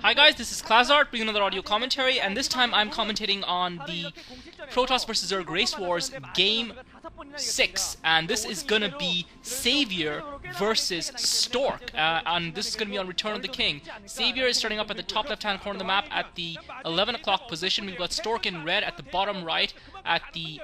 Hi guys, this is Klazart bringing another audio commentary, and this time I'm commentating on the Protoss vs Zerg Race Wars Game 6, and this is gonna be Savior versus Stork, and this is gonna be on Return of the King. Savior is starting up at the top left-hand corner of the map at the 11 o'clock position. We've got Stork in red at the bottom right at the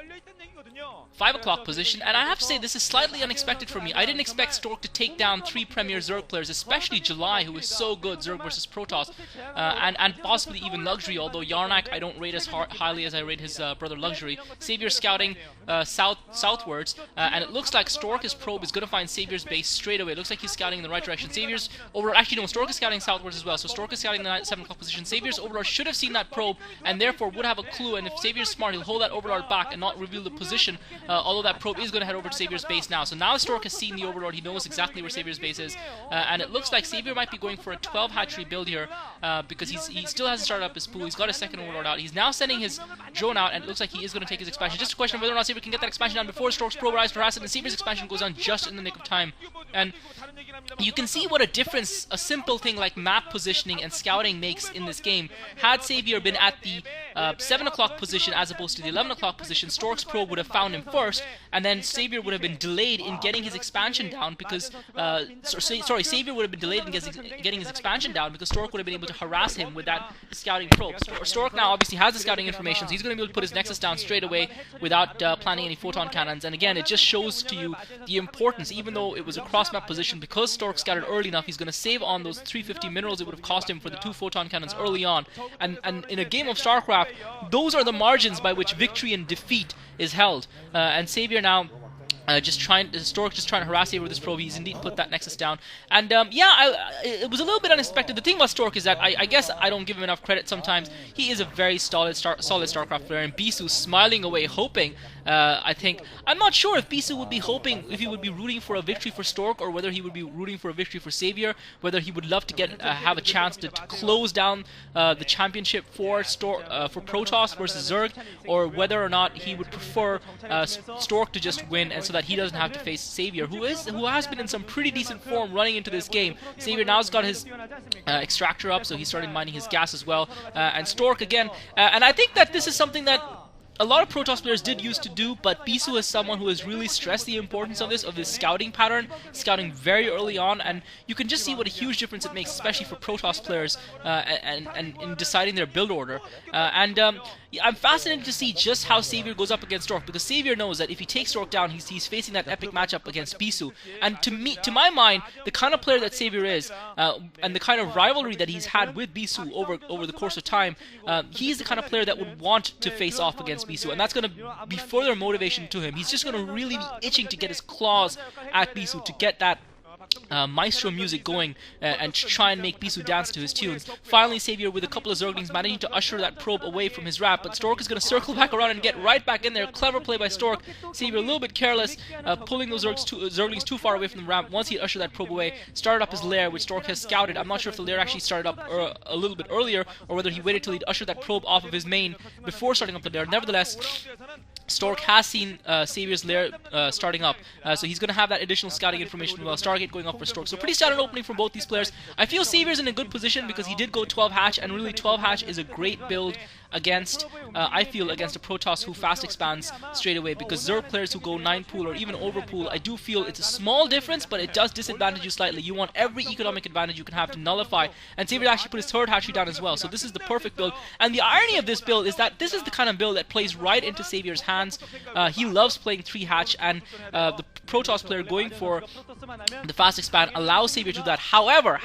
5 o'clock position, and I have to say this is slightly unexpected for me. I didn't expect Stork to take down 3 Premier Zerg players, especially July, who is so good, Zerg versus Protoss, and possibly even Luxury, although Yarnak I don't rate as highly as I rate his brother Luxury. Savior scouting southwards, and it looks like Stork's probe is going to find Savior's base straight away. It looks like he's scouting in the right direction. Savior's overlord, actually no, Stork is scouting southwards as well, so Stork is scouting the 7 o'clock position. Savior's overlord should have seen that probe, and therefore would have a clue, and if Savior's smart, he'll hold that overlord back and not reveal the position, although that probe is going to head over to Savior's base now. So now Stork has seen the overlord, he knows exactly where Savior's base is, and it looks like Savior might be going for a 12 hatchery build here, because he still hasn't started up his pool. He's got his second overlord out. He's now sending his drone out, and it looks like he is going to take his expansion. Just a question of whether or not Savior can get that expansion down before Stork's probe arrives to harass it, and Savior's expansion goes on just in the nick of time. And you can see what a difference a simple thing like map positioning and scouting makes in this game. Had Savior been at the 7 o'clock position as opposed to the 11 o'clock position, Stork's probe would have found him first, and then Savior would have been delayed in getting his expansion down because Savior would have been delayed in getting his expansion down because Stork would have been able to harass him with that scouting probe. Stork now obviously has the scouting information, so he's going to be able to put his Nexus down straight away without planning any photon cannons. And again, it just shows to you the importance, even though it was a cross-map position, because Stork scouted early enough, he's going to save on those 350 minerals it would have cost him for the 2 photon cannons early on. And in a game of StarCraft, those are the margins by which victory and defeat is held. And Savior now Stork just trying to harass Savior with this probe. He's indeed put that Nexus down. And it was a little bit unexpected. The thing about Stork is that I guess I don't give him enough credit sometimes. He is a very solid StarCraft player, and Bisu smiling away, hoping. I'm not sure if Bisu would be hoping, if he would be rooting for a victory for Stork, or whether he would be rooting for a victory for Savior, whether he would love to have a chance to close down the championship for Protoss versus Zerg, or whether or not he would prefer Stork to just win, and so that he doesn't have to face Savior, who has been in some pretty decent form running into this game. Savior now's got his extractor up, so he started mining his gas as well, and Stork again, and I think that this is something that a lot of Protoss players did used to do, but Bisu is someone who has really stressed the importance of this scouting pattern, scouting very early on, and you can just see what a huge difference it makes, especially for Protoss players, and in deciding their build order. I'm fascinated to see just how Savior goes up against Stork, because Savior knows that if he takes Stork down, he's facing that epic matchup against Bisu. And to my mind, the kind of player that Savior is, and the kind of rivalry that he's had with Bisu over the course of time, he's the kind of player that would want to face off against Bisu, and that's going to be further motivation to him. He's just going to really be itching to get his claws at Bisu, to get that maestro music going, and try and make Bisu dance to his tunes. Finally, Savior with a couple of Zerglings managing to usher that probe away from his wrap, but Stork is going to circle back around and get right back in there. Clever play by Stork. Savior a little bit careless, pulling those Zerglings too far away from the ramp. Once he ushered that probe away, started up his lair, which Stork has scouted. I'm not sure if the lair actually started up a little bit earlier, or whether he waited till he'd ushered that probe off of his main before starting up the lair. Nevertheless, Stork has seen Savior's lair starting up, so he's going to have that additional scouting information as well. Stargate going up for Stork. So pretty standard opening from both these players. I feel Savior's in a good position because he did go 12 hatch, and really 12 hatch is a great build against, I feel, against a Protoss who fast expands straight away, because Zerg players who go 9 pool or even over pool, I do feel it's a small difference, but it does disadvantage you slightly. You want every economic advantage you can have to nullify, and Savior actually put his 3rd hatchery down as well, so this is the perfect build. And the irony of this build is that this is the kind of build that plays right into Savior's hands. He loves playing 3 hatch, and the Protoss player going for the fast expand allows Savior to do that. However,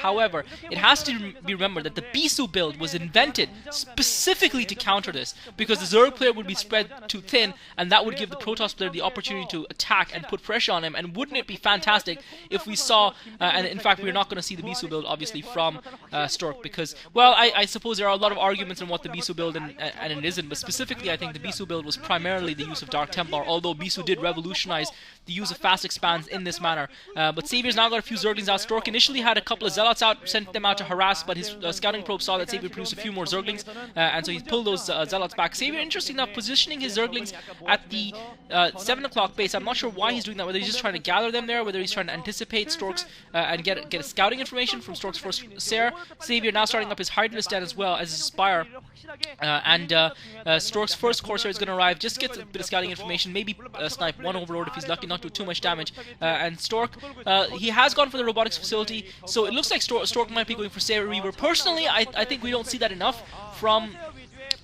it has to be remembered that the Bisu build was invented specifically to counter this, because the Zerg player would be spread too thin, and that would give the Protoss player the opportunity to attack and put pressure on him. And wouldn't it be fantastic if we saw, and in fact we're not going to see the Bisu build obviously from Stork, because, well, I suppose there are a lot of arguments on what the Bisu build and it isn't, but specifically I think the Bisu build was primarily the use of Dark Templar, although Bisu did revolutionize the use of fast expands in this manner. but Saviour's now got a few Zerglings out. Stork initially had a couple of Zealots out, sent them out to harass, but his scouting probe saw that Savior produced a few more Zerglings, and so he pulled those Zealots back. Savior, interesting enough, positioning his Zerglings at the 7 o'clock base. I'm not sure why he's doing that, whether he's just trying to gather them there, whether he's trying to anticipate Stork's and get a scouting information from Stork's first Sair. Savior now starting up his Hydralisk Den as well as his Spire. Stork's first Corsair is going to arrive, just gets a bit of scouting information, maybe snipe one Overlord if he's lucky, not do too much damage. And Stork, he has gone for the robotics facility, so it looks like Stork might be going for Sair Reaver. Personally, I think we don't see that enough from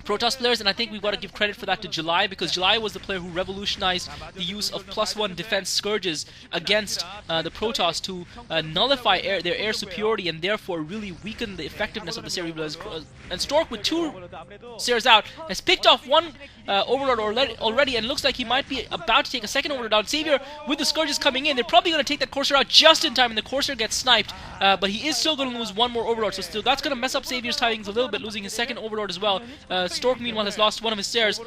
Protoss players, and I think we've got to give credit for that to July, because July was the player who revolutionized the use of +1 defense Scourges against the Protoss to nullify their air superiority and therefore really weaken the effectiveness of the Sair Reaver. And Stork, with 2 Sairs out, has picked off 1 Overlord already, and looks like he might be about to take a second Overlord down. Savior, with the Scourges coming in, they're probably going to take that Corsair out just in time, and the Corsair gets sniped, but he is still going to lose 1 more Overlord, so still that's going to mess up Savior's timings a little bit, losing his second Overlord as well. Stork, meanwhile, has lost 1 of his Sairs,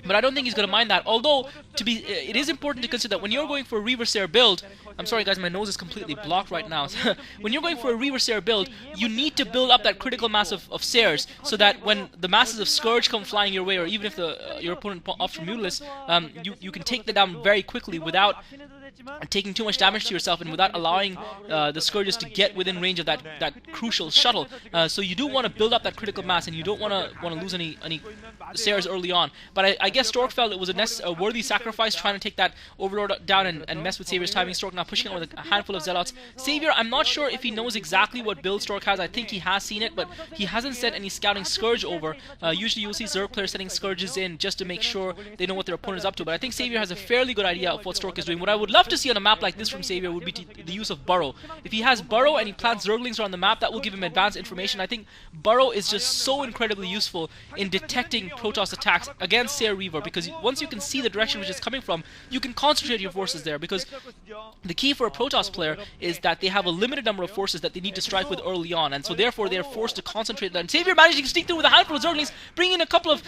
but I don't think he's going to mind that. Although, it is important to consider that when you're going for a Reaver Sair build, I'm sorry guys, my nose is completely blocked right now. When you're going for a Reaver Sair build, you need to build up that critical mass of Sairs, so that when the masses of Scourge come flying your way, or even if your opponent opts for Mutalisk, you can take them down very quickly without taking too much damage to yourself and without allowing the Scourges to get within range of that crucial shuttle. So you do want to build up that critical mass, and you don't want to lose any Sairs early on. But I guess Stork felt it was a worthy sacrifice trying to take that Overlord down and mess with Saviour's timing. Stork now pushing out with a handful of Zealots. Savior, I'm not sure if he knows exactly what build Stork has. I think he has seen it, but he hasn't sent any scouting Scourge over. Usually you'll see Zerg players sending Scourges in just to make sure they know what their opponent is up to. But I think Savior has a fairly good idea of what Stork is doing. What I would love to see on a map like this from Savior would be the use of Burrow. If he has Burrow and he plants Zerglings around the map, that will give him advanced information. I think Burrow is just so incredibly useful in detecting Protoss attacks against Sair Reaver, because once you can see the direction which it's coming from, you can concentrate your forces there, because the key for a Protoss player is that they have a limited number of forces that they need to strike with early on, and so therefore they're forced to concentrate that. And Savior managing to sneak through with a handful of Zerglings, bringing in a couple of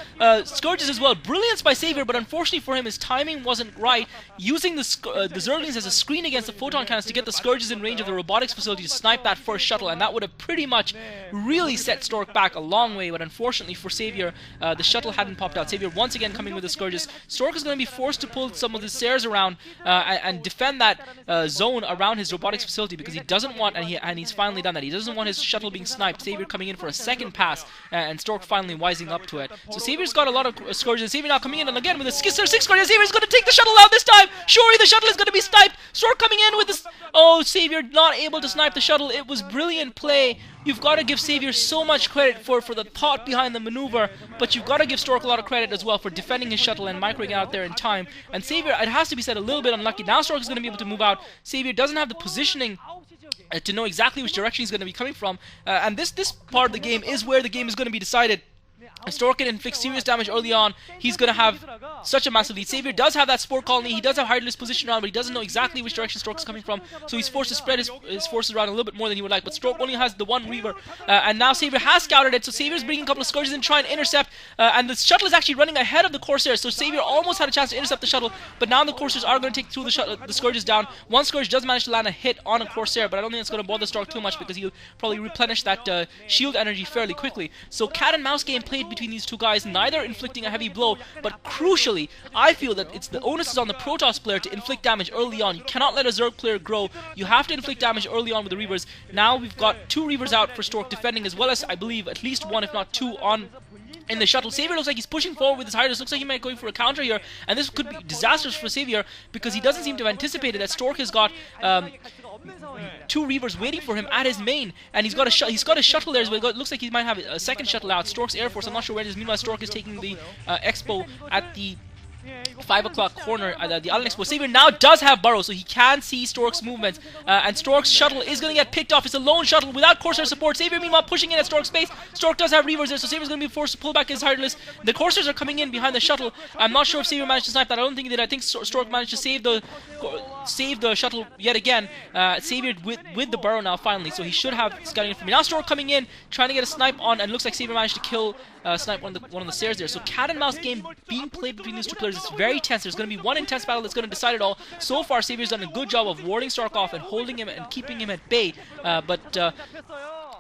Scourges as well. Brilliance by Savior, but unfortunately for him, his timing wasn't right, using the Zerglings as a screen against the photon cannons to get the Scourges in range of the robotics facility to snipe that first shuttle, and that would have pretty much really set Stork back a long way. But unfortunately for Savior, the shuttle hadn't popped out. Savior once again coming with the Scourges. Stork is going to be forced to pull some of his Sairs around and defend that zone around his robotics facility, because he doesn't want, and he's finally done that, he doesn't want his shuttle being sniped. Savior coming in for a second pass, and Stork finally wising up to it. So Savior's got a lot of Scourges. Savior now coming in, and again with a 6 Scourges. Savior's going to take the shuttle out this time. Surely the shuttle is going to be sniped. Stork coming in with this. Oh, Savior not able to snipe the shuttle. It was brilliant play. You've got to give Savior so much credit for the thought behind the maneuver, but you've got to give Stork a lot of credit as well for defending his shuttle and microing out there in time. And Savior, it has to be said, a little bit unlucky. Now Stork is going to be able to move out. Savior doesn't have the positioning to know exactly which direction he's going to be coming from, and this part of the game is where the game is going to be decided. If Stork can inflict serious damage early on, he's going to have such a massive lead. Savior does have that Spore Colony, he does have Hydralisk position around, but he doesn't know exactly which direction Stork is coming from, so he's forced to spread his forces around a little bit more than he would like. But Stork only has the 1 Reaver, and now Savior has scouted it, so Savior's bringing a couple of Scourges in to try and intercept, and the shuttle is actually running ahead of the Corsairs, so Savior almost had a chance to intercept the shuttle, but now the Corsairs are going to take the Scourges down. 1 Scourge does manage to land a hit on a Corsair, but I don't think it's going to bother Stork too much, because he'll probably replenish that shield energy fairly quickly. So cat and mouse game played between these two guys, neither inflicting a heavy blow, but crucially, I feel that the onus is on the Protoss player to inflict damage early on. You cannot let a Zerg player grow. You have to inflict damage early on with the Reavers. Now we've got 2 Reavers out for Stork defending, as well as, I believe, at least 1, if not 2, on in the shuttle. Savior looks like he's pushing forward with his Hydralisk. Looks like he might go for a counter here, and this could be disastrous for Savior, because he doesn't seem to have anticipated that Stork has got 2 Reavers waiting for him at his main, and he's got a shuttle there as well. It looks like he might have a second shuttle out. Stork's Air Force, I'm not sure where it is. Meanwhile, Stork is taking the Expo at the 5 o'clock corner at the Island Expo. Savior now does have Burrow, so he can see Stork's movements, and Stork's shuttle is going to get picked off. It's a lone shuttle without Corsair support. Savior meanwhile pushing in at Stork's base. Stork does have Reavers there, so Savior's going to be forced to pull back his Hydralisk. The Corsairs are coming in behind the shuttle. I'm not sure if Savior managed to snipe that. I don't think he did. I think Stork managed to save the shuttle yet again. Savior with the Burrow now finally, so he should have scouting information. Now Stork coming in, trying to get a snipe on, and looks like Savior managed to kill snipe one of the Sairs there. So cat and mouse game being played between these two players. pillars. It's very tense. There's going to be one intense battle that's going to decide it all. So far, Savior's done a good job of warding Stork off and holding him and keeping him at bay,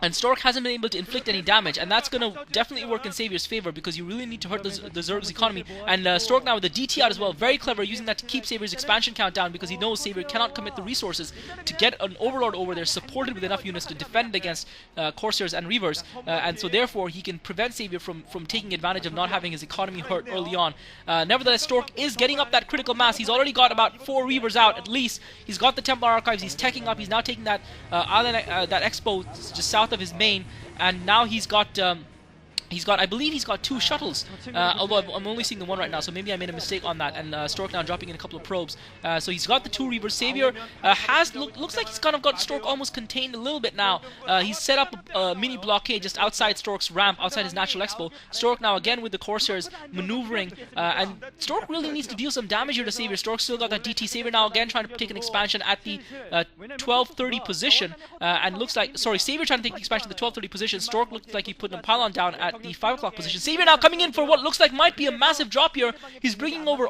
and Stork hasn't been able to inflict any damage, and that's going to definitely work in Savior's favor because you really need to hurt the Zerg's economy. And Stork now with the DT out as well, very clever, using that to keep Savior's expansion count down because he knows Savior cannot commit the resources to get an Overlord over there supported with enough units to defend against Corsairs and Reavers, and so therefore he can prevent Savior from taking advantage of not having his economy hurt early on. Nevertheless, Stork is getting up that critical mass. He's already got about 4 Reavers out at least. He's got the Templar Archives, he's teching up, he's now taking that island, that expo just south of his main, and now I believe he's got 2 shuttles, although I'm only seeing the one right now, so maybe I made a mistake on that, and Stork now dropping in a couple of probes. So he's got the 2 Reavers. Savior looks like he's kind of got Stork almost contained a little bit now. He's set up a mini blockade just outside Stork's ramp, outside his natural expo. Stork now again with the Corsairs maneuvering, and Stork really needs to deal some damage here to Savior. Stork still got that DT. Savior now again trying to take an expansion at the 1230 position, and looks like, sorry, Savior trying to take the expansion at the 1230 position. Stork looks like he put a pylon down at the 5 o'clock position. Savior now coming in for what looks like might be a massive drop here. He's bringing over